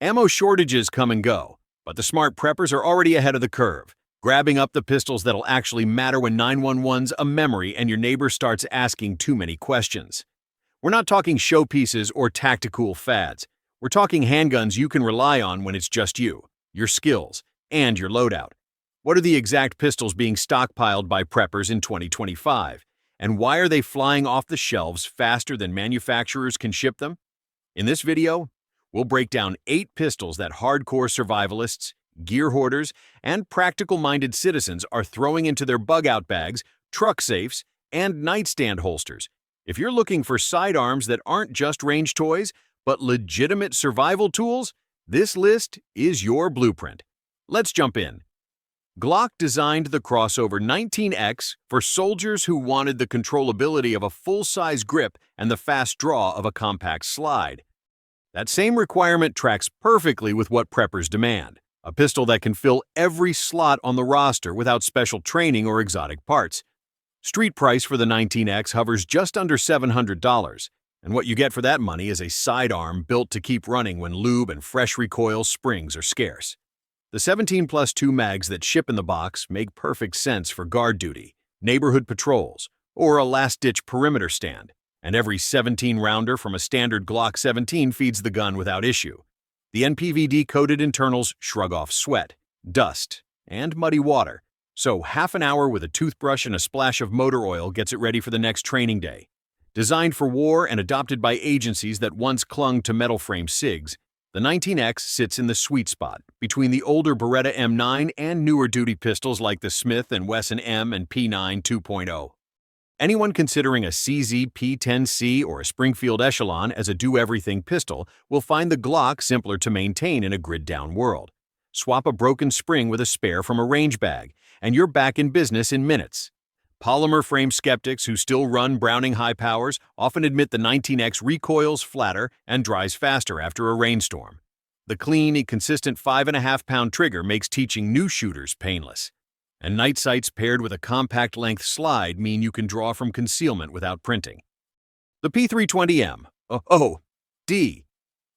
Ammo shortages come and go, but the smart preppers are already ahead of the curve, grabbing up the pistols that'll actually matter when 911's a memory and your neighbor starts asking too many questions. We're not talking showpieces or tactical fads. We're talking handguns you can rely on when it's just you, your skills, and your loadout. What are the exact pistols being stockpiled by preppers in 2025? And why are they flying off the shelves faster than manufacturers can ship them? In this video, we'll break down 8 pistols that hardcore survivalists, gear hoarders, and practical-minded citizens are throwing into their bug-out bags, truck safes, and nightstand holsters. If you're looking for sidearms that aren't just range toys, but legitimate survival tools, this list is your blueprint. Let's jump in. Glock designed the crossover 19X for soldiers who wanted the controllability of a full-size grip and the fast draw of a compact slide. That same requirement tracks perfectly with what preppers demand, a pistol that can fill every slot on the roster without special training or exotic parts. Street price for the 19X hovers just under $700, and what you get for that money is a sidearm built to keep running when lube and fresh recoil springs are scarce. The 17+2 mags that ship in the box make perfect sense for guard duty, neighborhood patrols, or a last-ditch perimeter stand, and every 17-rounder from a standard Glock 17 feeds the gun without issue. The NPVD-coated internals shrug off sweat, dust, and muddy water, so half an hour with a toothbrush and a splash of motor oil gets it ready for the next training day. Designed for war and adopted by agencies that once clung to metal-frame SIGs, the 19X sits in the sweet spot between the older Beretta M9 and newer duty pistols like the Smith & Wesson M and P9 2.0. Anyone considering a CZ P10C or a Springfield Echelon as a do-everything pistol will find the Glock simpler to maintain in a grid-down world. Swap a broken spring with a spare from a range bag, and you're back in business in minutes. Polymer frame skeptics who still run Browning high powers often admit the 19X recoils flatter and dries faster after a rainstorm. The clean, consistent 5.5-pound trigger makes teaching new shooters painless. And night sights paired with a compact-length slide mean you can draw from concealment without printing. The P320M, D,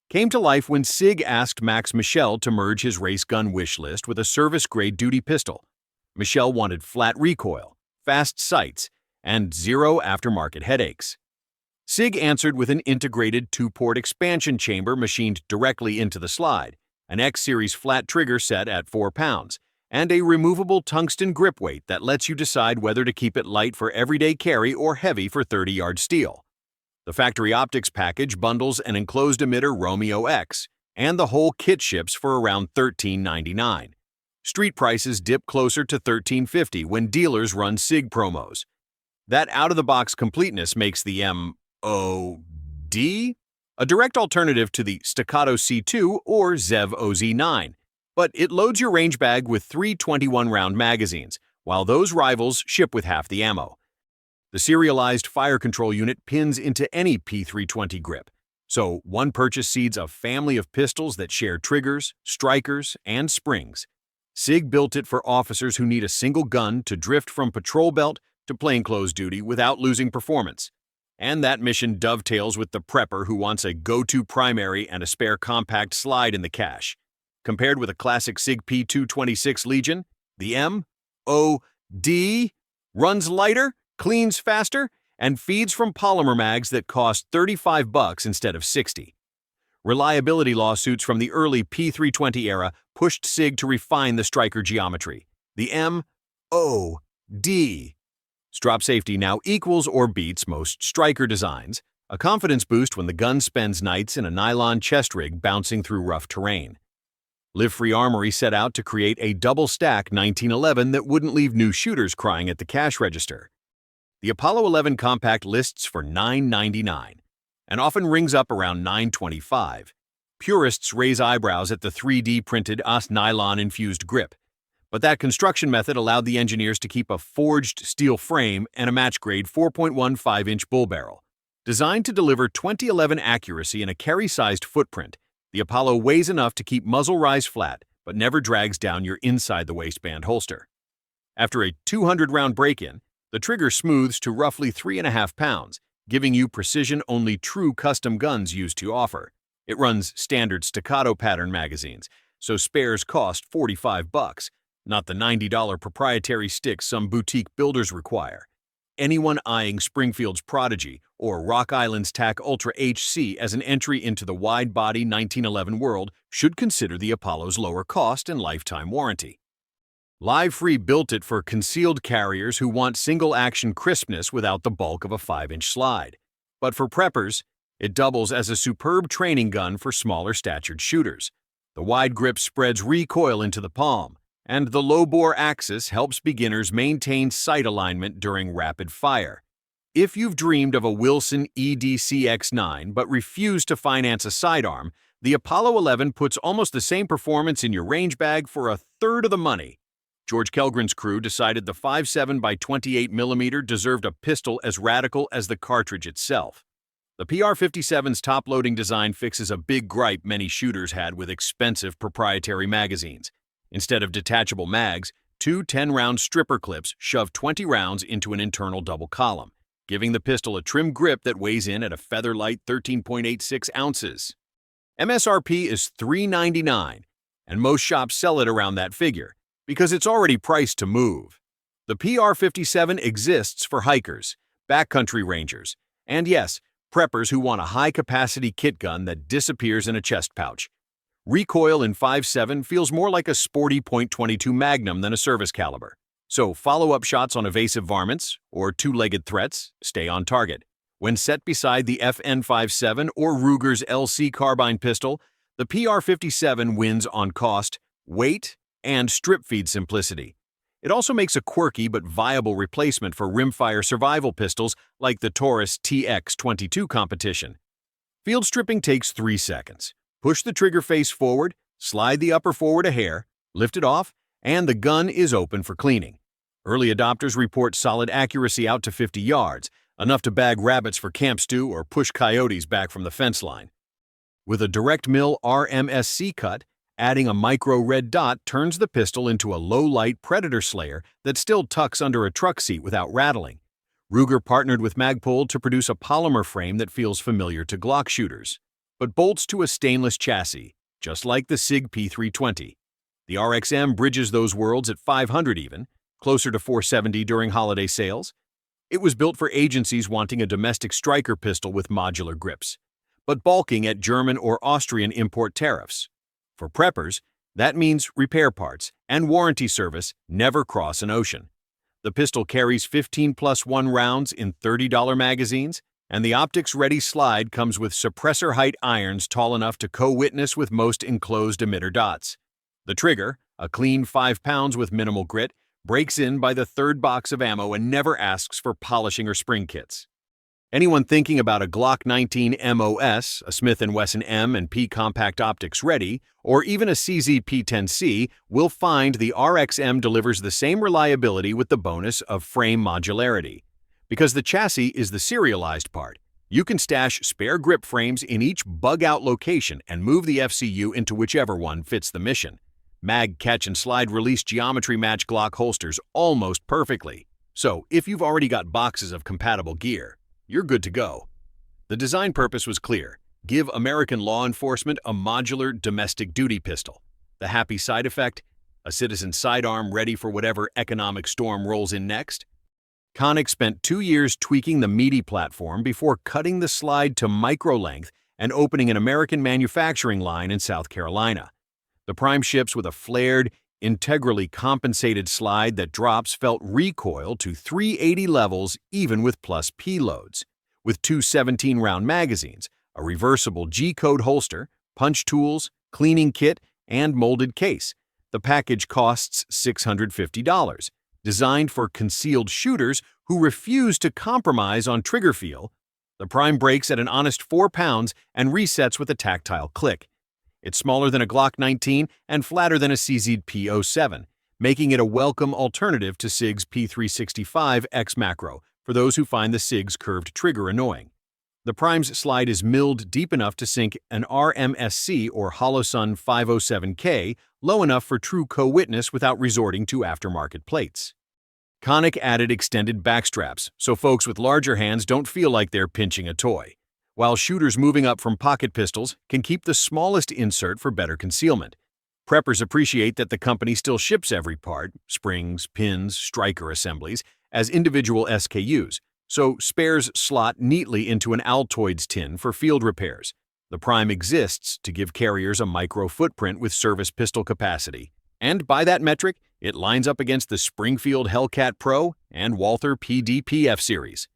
came to life when Sig asked Max Michel to merge his race gun wish list with a service-grade duty pistol. Michel wanted flat recoil, fast sights, and zero aftermarket headaches. Sig answered with an integrated 2-port expansion chamber machined directly into the slide, an X-Series flat trigger set at 4 pounds, and a removable tungsten grip weight that lets you decide whether to keep it light for everyday carry or heavy for 30-yard steel. The factory optics package bundles an enclosed emitter Romeo X, and the whole kit ships for around $13.99. Street prices dip closer to $13.50 when dealers run SIG promos. That out-of-the-box completeness makes the MOD a direct alternative to the Staccato C2 or Zev OZ9, but it loads your range bag with 3 21-round magazines, while those rivals ship with half the ammo. The serialized fire control unit pins into any P320 grip, so one purchase seeds a family of pistols that share triggers, strikers, and springs. SIG built it for officers who need a single gun to drift from patrol belt to plainclothes duty without losing performance. And that mission dovetails with the prepper who wants a go-to primary and a spare compact slide in the cache. Compared with a classic SIG P226 Legion, the MOD runs lighter, cleans faster, and feeds from polymer mags that cost $35 instead of $60. Reliability lawsuits from the early P320 era pushed SIG to refine the striker geometry. The MOD strop safety now equals or beats most striker designs, a confidence boost when the gun spends nights in a nylon chest rig bouncing through rough terrain. Live Free Armory set out to create a double-stack 1911 that wouldn't leave new shooters crying at the cash register. The Apollo 11 Compact lists for $9.99 and often rings up around $9.25. Purists raise eyebrows at the 3D printed nylon-infused grip, but that construction method allowed the engineers to keep a forged steel frame and a match-grade 4.15-inch bull barrel. Designed to deliver 2011 accuracy in a carry-sized footprint, the Apollo weighs enough to keep muzzle rise flat, but never drags down your inside-the-waistband holster. After a 200-round break-in, the trigger smooths to roughly 3.5 pounds, giving you precision only true custom guns used to offer. It runs standard Staccato pattern magazines, so spares cost $45, not the $90 proprietary sticks some boutique builders require. Anyone eyeing Springfield's Prodigy or Rock Island's TAC Ultra HC as an entry into the wide-body 1911 world should consider the Apollo's lower cost and lifetime warranty. Live Free built it for concealed carriers who want single-action crispness without the bulk of a 5-inch slide. But for preppers, it doubles as a superb training gun for smaller-statured shooters. The wide grip spreads recoil into the palm, and the low-bore axis helps beginners maintain sight alignment during rapid fire. If you've dreamed of a Wilson EDCX9 but refuse to finance a sidearm, the Apollo 11 puts almost the same performance in your range bag for a third of the money. George Kelgren's crew decided the 5.7 by 28mm deserved a pistol as radical as the cartridge itself. The PR-57's top-loading design fixes a big gripe many shooters had with expensive proprietary magazines. Instead of detachable mags, two 10-round stripper clips shove 20 rounds into an internal double column, giving the pistol a trim grip that weighs in at a feather-light 13.86 ounces. MSRP is $399, and most shops sell it around that figure, because it's already priced to move. The PR-57 exists for hikers, backcountry rangers, and yes, preppers who want a high-capacity kit gun that disappears in a chest pouch. Recoil in 5.7 feels more like a sporty .22 Magnum than a service caliber. So follow-up shots on evasive varmints or two-legged threats stay on target. When set beside the FN 5.7 or Ruger's LC carbine pistol, the PR-57 wins on cost, weight, and strip-feed simplicity. It also makes a quirky but viable replacement for rimfire survival pistols like the Taurus TX22 competition. Field stripping takes 3 seconds. Push the trigger face forward, slide the upper forward a hair, lift it off, and the gun is open for cleaning. Early adopters report solid accuracy out to 50 yards, enough to bag rabbits for camp stew or push coyotes back from the fence line. With a direct mill RMSC cut, adding a micro red dot turns the pistol into a low-light predator slayer that still tucks under a truck seat without rattling. Ruger partnered with Magpul to produce a polymer frame that feels familiar to Glock shooters, but bolts to a stainless chassis, just like the SIG P320. The RXM bridges those worlds at $500 even, closer to $470 during holiday sales. It was built for agencies wanting a domestic striker pistol with modular grips, but balking at German or Austrian import tariffs. For preppers, that means repair parts and warranty service never cross an ocean. The pistol carries 15+1 rounds in $30 magazines, and the optics-ready slide comes with suppressor height irons tall enough to co-witness with most enclosed emitter dots. The trigger, a clean 5 pounds with minimal grit, breaks in by the third box of ammo and never asks for polishing or spring kits. Anyone thinking about a Glock 19 MOS, a Smith & Wesson M and P compact optics ready, or even a CZ P10C will find the RXM delivers the same reliability with the bonus of frame modularity. Because the chassis is the serialized part, you can stash spare grip frames in each bug-out location and move the FCU into whichever one fits the mission. Mag, catch, and slide release geometry match Glock holsters almost perfectly. So if you've already got boxes of compatible gear, you're good to go. The design purpose was clear. Give American law enforcement a modular domestic duty pistol. The happy side effect? A citizen sidearm ready for whatever economic storm rolls in next. Canik spent 2 years tweaking the METE platform before cutting the slide to micro-length and opening an American manufacturing line in South Carolina. The Prime ships with a flared, integrally compensated slide that drops felt recoil to 380 levels even with plus P loads. With two 17-round magazines, a reversible G-code holster, punch tools, cleaning kit, and molded case, the package costs $650. Designed for concealed shooters who refuse to compromise on trigger feel, the Prime breaks at an honest 4 pounds and resets with a tactile click. It's smaller than a Glock 19 and flatter than a CZ P07, making it a welcome alternative to SIG's P365 X Macro for those who find the SIG's curved trigger annoying. The Prime's slide is milled deep enough to sink an RMSC or Holosun 507K low enough for true co-witness without resorting to aftermarket plates. Canik added extended backstraps so folks with larger hands don't feel like they're pinching a toy. while shooters moving up from pocket pistols can keep the smallest insert for better concealment. Preppers appreciate that the company still ships every part, springs, pins, striker assemblies, as individual SKUs, so spares slot neatly into an Altoids tin for field repairs. The Prime exists to give carriers a micro footprint with service pistol capacity, and by that metric, it lines up against the Springfield Hellcat Pro and Walther PDPF series.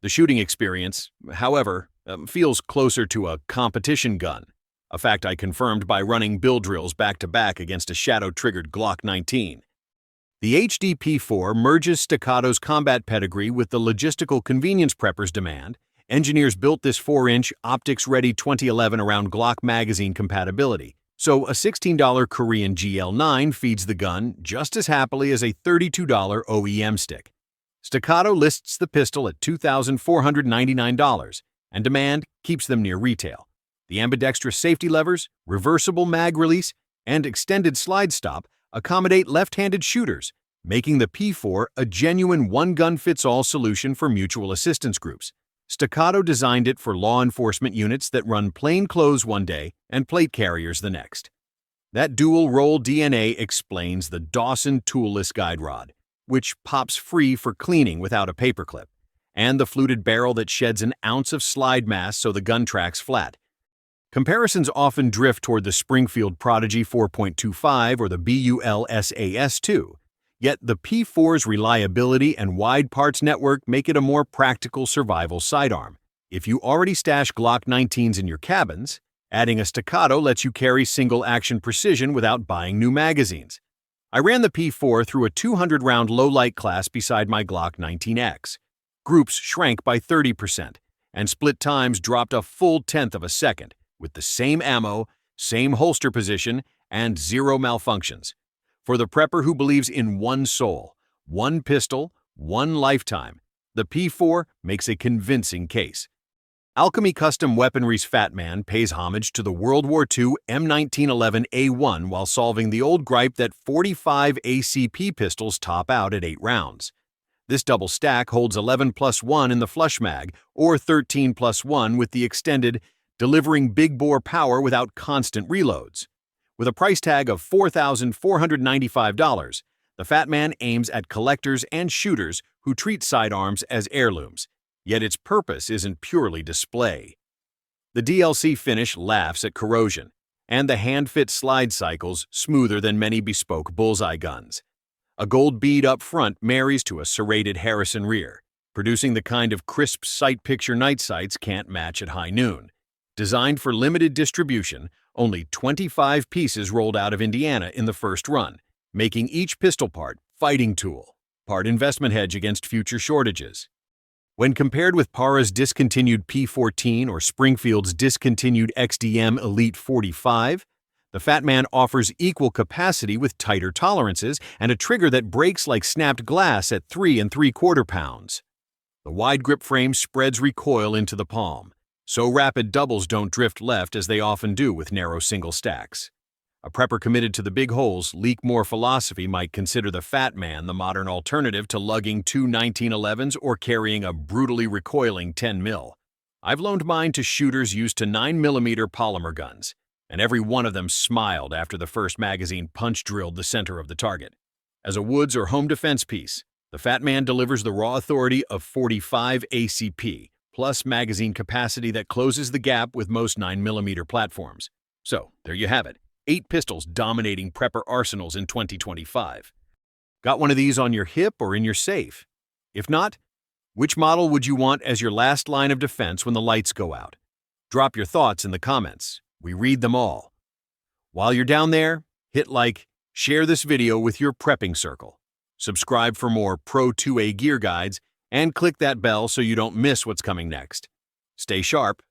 The shooting experience, however, feels closer to a competition gun, a fact I confirmed by running bill drills back-to-back against a shadow-triggered Glock 19. The HD P4 merges Staccato's combat pedigree with the logistical convenience preppers demand. Engineers built this 4-inch, optics-ready 2011 around Glock magazine compatibility, so a $16 Korean GL9 feeds the gun just as happily as a $32 OEM stick. Staccato lists the pistol at $2,499, and demand keeps them near retail. The ambidextrous safety levers, reversible mag release, and extended slide stop accommodate left-handed shooters, making the P4 a genuine one-gun-fits-all solution for mutual assistance groups. Staccato designed it for law enforcement units that run plain clothes one day and plate carriers the next. That dual-roll DNA explains the Dawson toolless guide rod, which pops free for cleaning without a paperclip, and the fluted barrel that sheds an ounce of slide mass so the gun tracks flat. Comparisons often drift toward the Springfield Prodigy 4.25 or the BUL SAS-2, yet the P4's reliability and wide parts network make it a more practical survival sidearm. If you already stash Glock 19s in your cabins, adding a Staccato lets you carry single-action precision without buying new magazines. I ran the P4 through a 200-round low-light class beside my Glock 19X. Groups shrank by 30%, and split times dropped a full tenth of a second, with the same ammo, same holster position, and zero malfunctions. For the prepper who believes in one soul, one pistol, one lifetime, the P4 makes a convincing case. Alchemy Custom Weaponry's Fat Man pays homage to the World War II M1911A1 while solving the old gripe that 45 ACP pistols top out at 8 rounds. This double stack holds 11+1 in the flush mag, or 13+1 with the extended, delivering big bore power without constant reloads. With a price tag of $4,495, the Fat Man aims at collectors and shooters who treat sidearms as heirlooms, yet its purpose isn't purely display. The DLC finish laughs at corrosion, and the hand-fit slide cycles smoother than many bespoke bullseye guns. A gold bead up front marries to a serrated Harrison rear, producing the kind of crisp sight-picture night sights can't match at high noon. Designed for limited distribution, only 25 pieces rolled out of Indiana in the first run, making each pistol part fighting tool, part investment hedge against future shortages. When compared with Para's discontinued P14 or Springfield's discontinued XDM Elite 45, the Fat Man offers equal capacity with tighter tolerances and a trigger that breaks like snapped glass at 3 3/4 pounds. The wide grip frame spreads recoil into the palm, so rapid doubles don't drift left as they often do with narrow single stacks. A prepper committed to the big holes, leak more philosophy might consider the Fat Man the modern alternative to lugging 2 1911s or carrying a brutally recoiling 10 mil. I've loaned mine to shooters used to 9mm polymer guns, and every one of them smiled after the first magazine punch-drilled the center of the target. As a woods or home defense piece, the Fat Man delivers the raw authority of 45 ACP, plus magazine capacity that closes the gap with most 9mm platforms. So, there you have it. 8 pistols dominating prepper arsenals in 2025. Got one of these on your hip or in your safe? If not, which model would you want as your last line of defense when the lights go out? Drop your thoughts in the comments. We read them all. While you're down there, hit like, share this video with your prepping circle, subscribe for more Pro 2A gear guides, and click that bell so you don't miss what's coming next. Stay sharp.